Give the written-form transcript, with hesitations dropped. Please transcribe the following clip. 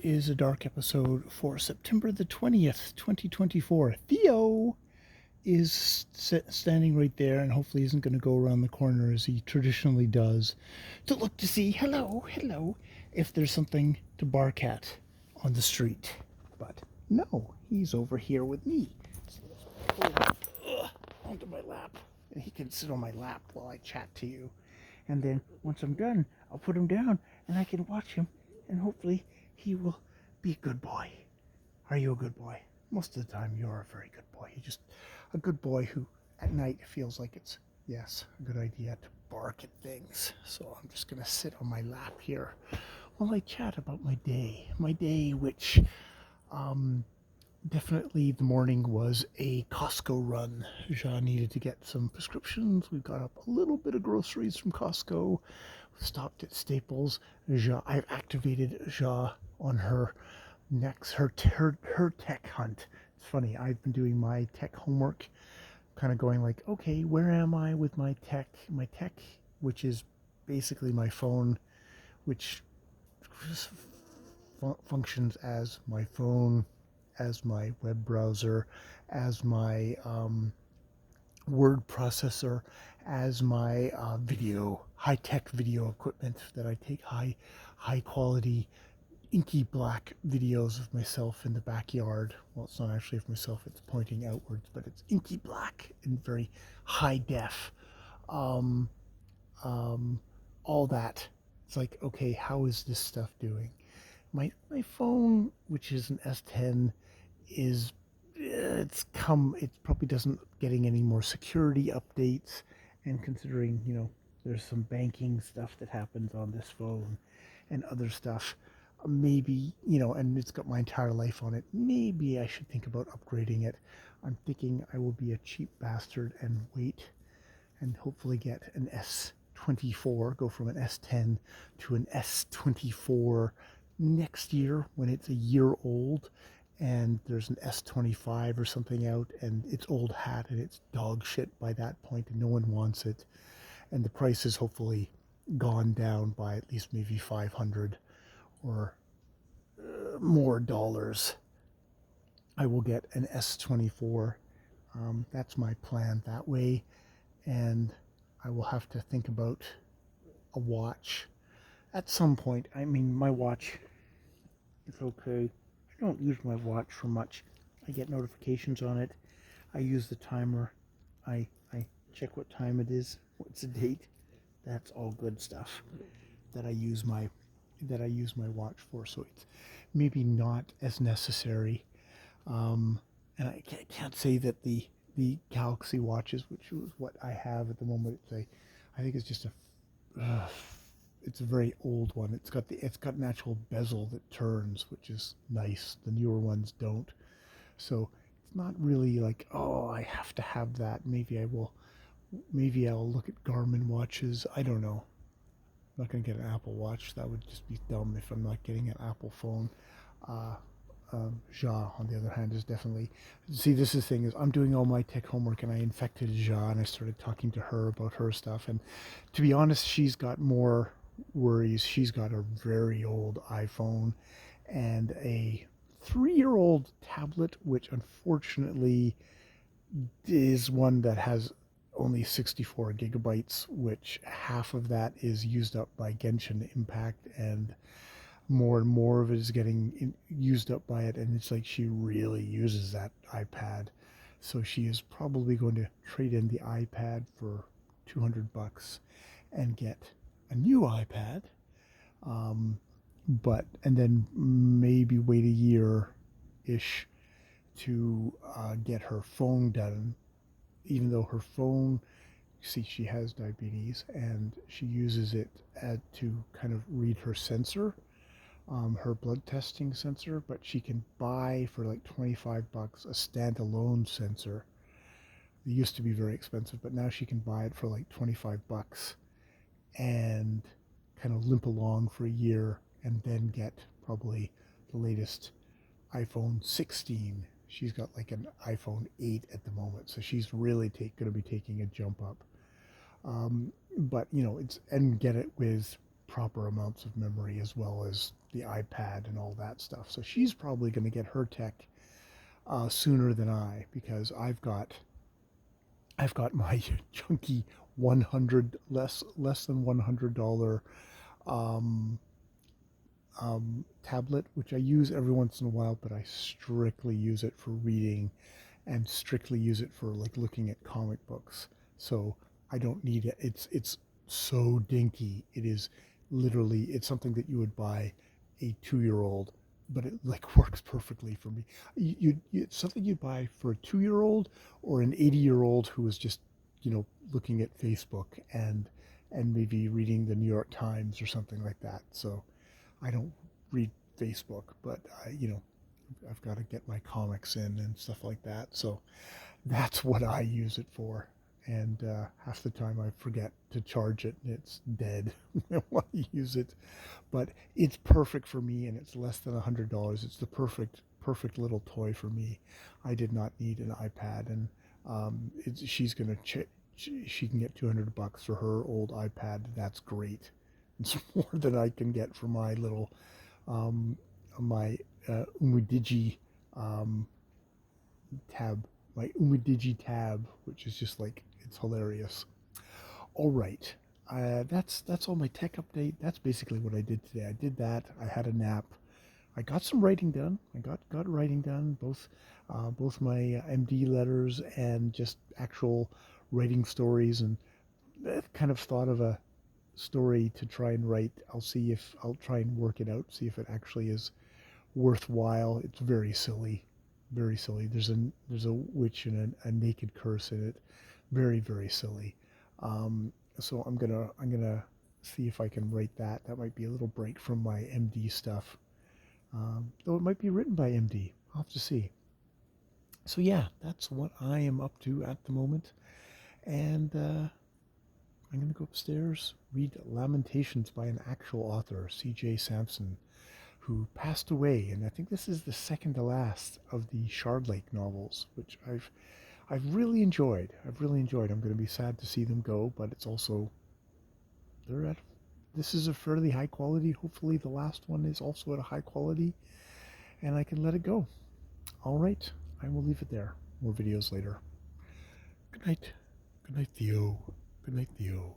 is a dark episode for September the 20th, 2024. Theo is standing right there and hopefully isn't going to go around the corner as he traditionally does to look to see, hello, if there's something to bark at on the street. But no, he's over here with me. Onto my lap. And he can sit on my lap while I chat to you. And then once I'm done, I'll put him down and I can watch him and hopefully he will be a good boy. Are you a good boy? Most of the time you're a very good boy. You're just a good boy who at night feels like it's, yes, a good idea to bark at things. So I'm just going to sit on my lap here while I chat about my day. My day, which definitely the morning was a Costco run. Ja needed to get some prescriptions. We got up a little bit of groceries from Costco. We stopped at Staples. I've activated Ja on her tech hunt. It's funny. I've been doing my tech homework, kind of going like, okay, where am I with my tech? My tech, which is basically my phone, which functions as my phone, as my web browser, as my word processor, as my high-tech video equipment that I take high quality inky black videos of myself in the backyard. Well, it's not actually of myself, it's pointing outwards, but it's inky black and very high def. Um, all that. It's like, okay, how is this stuff doing? My phone, which is an S10, is it probably doesn't getting any more security updates, and considering there's some banking stuff that happens on this phone and other stuff, maybe and it's got my entire life on it, maybe I should think about upgrading it. I'm thinking I will be a cheap bastard and wait and hopefully get an S24, go from an S10 to an S24 next year when it's a year old, and there's an S25 or something out and it's old hat and it's dog shit by that point and no one wants it, and the price is hopefully gone down by at least maybe 500 or more dollars. I will get an S24. That's my plan that way, and I will have to think about a watch at some point. I mean, my watch is okay. I don't use my watch for much. I get notifications on it. I use the timer. I check what time it is. What's the date? That's all good stuff that I use my watch for. So it's maybe not as necessary. And I can't say that the Galaxy watches, which is what I have at the moment, I think it's just it's a very old one. It's got an actual bezel that turns, which is nice. The newer ones don't. So it's not really like, oh, I have to have that. Maybe I'll look at Garmin watches. I don't know. I'm not going to get an Apple Watch. That would just be dumb if I'm not getting an Apple phone. Ja, on the other hand, is definitely... See, this is the thing, is I'm doing all my tech homework and I infected Ja and I started talking to her about her stuff. And to be honest, she's got more worries. She's got a very old iPhone and a 3-year-old tablet, which unfortunately is one that has only 64 gigabytes, which half of that is used up by Genshin Impact, and more of it is getting used up by it, and it's like she really uses that iPad. So she is probably going to trade in the iPad for $200 and get a new iPad, and then maybe wait a year-ish to get her phone done, even though her phone, see, she has diabetes and she uses it to kind of read her sensor, her blood testing sensor, but she can buy for like $25 a standalone sensor. It used to be very expensive, but now she can buy it for like $25 and kind of limp along for a year and then get probably the latest iPhone 16. She's got like an iPhone 8 at the moment, so she's really going to be taking a jump up. But and get it with proper amounts of memory as well as the iPad and all that stuff. So she's probably going to get her tech sooner than I, because I've got my chunky 100 less than $100 um, tablet, which I use every once in a while, but I strictly use it for reading and strictly use it for like looking at comic books. So I don't need it. It's so dinky. It is literally, it's something that you would buy a 2-year old, but it like works perfectly for me. It's something you'd buy for a 2-year old or an 80-year old who was just, looking at Facebook and maybe reading the New York Times or something like that. So I don't read Facebook, but I've got to get my comics in and stuff like that. So that's what I use it for. And half the time I forget to charge it and it's dead when I use it. But it's perfect for me, and it's less than $100. It's the perfect little toy for me. I did not need an iPad, and she's gonna she can get $200 for her old iPad. That's great. It's more than I can get for my little my Umidigi um, tab, my Umidigi tab, which is just like, it's hilarious. All right, that's all my tech update. That's basically what I did today. I did that. I had a nap. I got some writing done. I got writing done, both my MD letters and just actual writing stories, and kind of thought of a story to try and write. I'll try and work it out, see if it actually is worthwhile. It's very silly, very silly. There's a witch and a naked curse in it. Very, very silly. So I'm gonna see if I can write that. That might be a little break from my MD stuff. Though it might be written by MD. I'll have to see. So yeah, that's what I am up to at the moment. And I'm going to go upstairs, read Lamentations by an actual author, C.J. Sampson, who passed away. And I think this is the second to last of the Shard Lake novels, which I've really enjoyed. I'm going to be sad to see them go, but it's also, this is a fairly high quality. Hopefully the last one is also at a high quality, and I can let it go. All right, I will leave it there. More videos later. Good night. Good night, Theo. Good night, Theo.